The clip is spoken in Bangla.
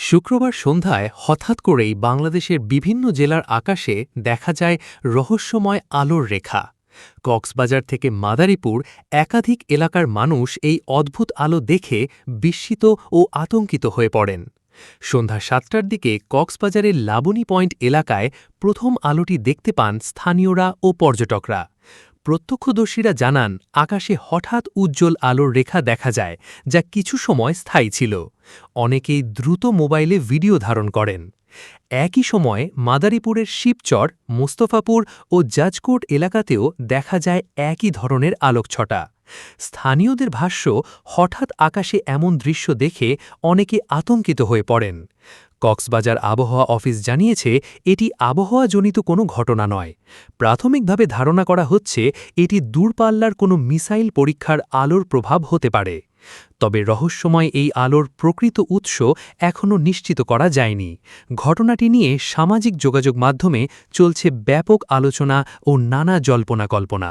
শুক্রবার সন্ধ্যায় হঠাৎ করেই বাংলাদেশের বিভিন্ন জেলার আকাশে দেখা যায় রহস্যময় আলোর রেখা। কক্সবাজার থেকে মাদারীপুর একাধিক এলাকার মানুষ এই অদ্ভুত আলো দেখে বিস্মিত ও আতঙ্কিত হয়ে পড়েন। সন্ধ্যা ৭টার দিকে কক্সবাজারের লাবণী পয়েন্ট এলাকায় প্রথম আলোটি দেখতে পান স্থানীয়রা ও পর্যটকরা। প্রত্যক্ষদর্শীরা জানান, আকাশে হঠাৎ উজ্জ্বল আলোর রেখা দেখা যায়, যা কিছু সময় স্থায়ী ছিল। অনেকেই দ্রুত মোবাইলে ভিডিও ধারণ করেন। একই সময়ে মাদারীপুরের শিবচর, মোস্তফাপুর ও জাজকোট এলাকাতেও দেখা যায় একই ধরনের আলোকছটা। স্থানীয়দের ভাষ্য, হঠাৎ আকাশে এমন দৃশ্য দেখে অনেকে আতঙ্কিত হয়ে পড়েন। কক্সবাজার আবহাওয়া অফিস জানিয়েছে, এটি আবহাওয়াজনিত কোনো ঘটনা নয়। প্রাথমিকভাবে ধারণা করা হচ্ছে এটি দূরপাল্লার কোনো মিসাইল পরীক্ষার আলোর প্রভাব হতে পারে। তবে রহস্যময় এই আলোর প্রকৃত উৎস এখনও নিশ্চিত করা যায়নি। ঘটনাটি নিয়ে সামাজিক যোগাযোগ মাধ্যমে চলছে ব্যাপক আলোচনা ও নানা জল্পনা কল্পনা।